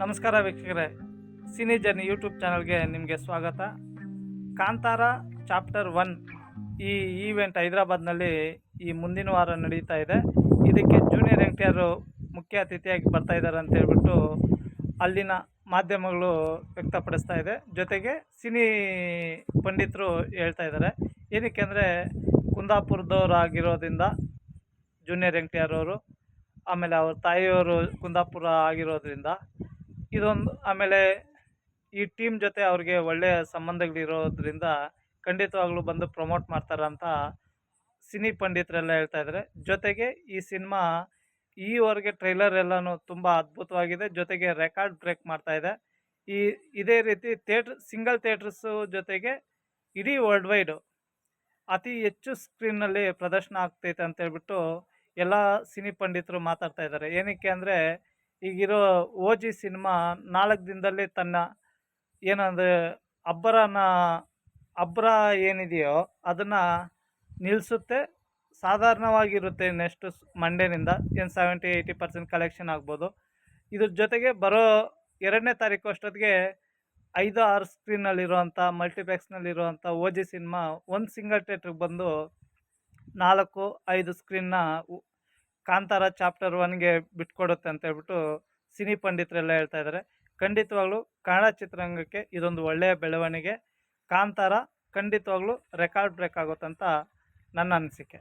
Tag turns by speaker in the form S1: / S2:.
S1: ನಮಸ್ಕಾರ ವೀಕ್ಷಕರೇ, cine journey YouTube ಚಾನಲ್ಗೆ ನಿಮಗೆ ಸ್ವಾಗತ. ಕಾಂತಾರ ಚಾಪ್ಟರ್ 1 ಈ ಈವೆಂಟ್ ಹೈದರಾಬಾದ್ನಲ್ಲಿ ಈ ಮುಂದಿನ ವಾರ ನಡೀತಾ ಇದೆ. ಇದಕ್ಕೆ ಜೂನಿಯರ್ ಎನ್‌ಟಿಆರ್ ಮುಖ್ಯ ಅತಿಥಿಯಾಗಿ ಬರ್ತಾ ಇದ್ದಾರೆ ಅಂತ ಹೇಳ್ಬಿಟ್ಟು ಅಲ್ಲಿನ ಮಾಧ್ಯಮಗಳು ವ್ಯಕ್ತಪಡಿಸ್ತಾ ಇದೆ. ಜೊತೆಗೆ ಸಿನಿ ಪಂಡಿತರು ಹೇಳ್ತಾ ಇದ್ದಾರೆ. ಏನಕ್ಕೆ ಅಂದರೆ ಕುಂದಾಪುರದವರಾಗಿರೋದ್ರಿಂದ ಜೂನಿಯರ್ ಎನ್‌ಟಿಆರ್ ಅವರು, ಆಮೇಲೆ ಅವ್ರ ತಾಯಿಯವರು ಕುಂದಾಪುರ ಆಗಿರೋದ್ರಿಂದ ಇದೊಂದು, ಆಮೇಲೆ ಈ ಟೀಮ್ ಜೊತೆ ಅವ್ರಿಗೆ ಒಳ್ಳೆಯ ಸಂಬಂಧಗಳಿರೋದ್ರಿಂದ ಖಂಡಿತವಾಗ್ಲೂ ಬಂದು ಪ್ರಮೋಟ್ ಮಾಡ್ತಾರಂತ ಸಿನಿ ಪಂಡಿತರೆಲ್ಲ ಹೇಳ್ತಾ ಇದ್ದಾರೆ. ಜೊತೆಗೆ ಈ ಸಿನಿಮಾ ಈವರೆಗೆ ಟ್ರೈಲರ್ ಎಲ್ಲನೂ ತುಂಬ ಅದ್ಭುತವಾಗಿದೆ. ಜೊತೆಗೆ ರೆಕಾರ್ಡ್ ಬ್ರೇಕ್ ಮಾಡ್ತಾ ಇದೆ. ಇದೇ ರೀತಿ ಸಿಂಗಲ್ ಥಿಯೇಟರ್ಸು ಜೊತೆಗೆ ಇಡೀ ವರ್ಲ್ಡ್ ವೈಡು ಅತಿ ಹೆಚ್ಚು ಸ್ಕ್ರೀನ್ನಲ್ಲಿ ಪ್ರದರ್ಶನ ಆಗ್ತೈತೆ ಅಂತ ಹೇಳ್ಬಿಟ್ಟು ಎಲ್ಲ ಸಿನಿ ಪಂಡಿತರು ಮಾತಾಡ್ತಾ ಇದ್ದಾರೆ. ಏನಕ್ಕೆ ಅಂದರೆ ಈಗಿರೋ ಓಜಿ ಸಿನಿಮಾ 4 ದಿನದಲ್ಲಿ ತನ್ನ ಏನಂದರೆ ಅಬ್ಬರ ಏನಿದೆಯೋ ಅದನ್ನು ನಿಲ್ಲಿಸುತ್ತೆ. ಸಾಧಾರಣವಾಗಿರುತ್ತೆ. ನೆಕ್ಸ್ಟ್ ಮಂಡೇನಿಂದ 70-80% ಕಲೆಕ್ಷನ್ ಆಗ್ಬೋದು. ಇದ್ರ ಜೊತೆಗೆ ಬರೋ 2ನೇ ತಾರೀಕು ಅಷ್ಟೊತ್ತಿಗೆ 5-6 ಸ್ಕ್ರೀನಲ್ಲಿರುವಂಥ ಮಲ್ಟಿಪ್ಲೆಕ್ಸ್ನಲ್ಲಿರುವಂಥ ಓಜಿ ಸಿನಿಮಾ ಒಂದು ಸಿಂಗಲ್ ಥಿಯೇಟ್ರಿಗೆ ಬಂದು 4-5 ಸ್ಕ್ರೀನ್ನ ಕಾಂತಾರ ಚಾಪ್ಟರ್ 1ಗೆ ಬಿಟ್ಕೊಡುತ್ತೆ ಅಂತ ಹೇಳ್ಬಿಟ್ಟು ಸಿನಿ ಪಂಡಿತರೆಲ್ಲ ಹೇಳ್ತಾ ಇದ್ದಾರೆ. ಖಂಡಿತವಾಗ್ಲೂ ಕನ್ನಡ ಚಿತ್ರರಂಗಕ್ಕೆ ಇದೊಂದು ಒಳ್ಳೆಯ ಬೆಳವಣಿಗೆ. ಕಾಂತಾರ ಖಂಡಿತವಾಗ್ಲೂ ರೆಕಾರ್ಡ್ ಬ್ರೇಕ್ ಆಗುತ್ತಂತ ನನ್ನ ಅನಿಸಿಕೆ.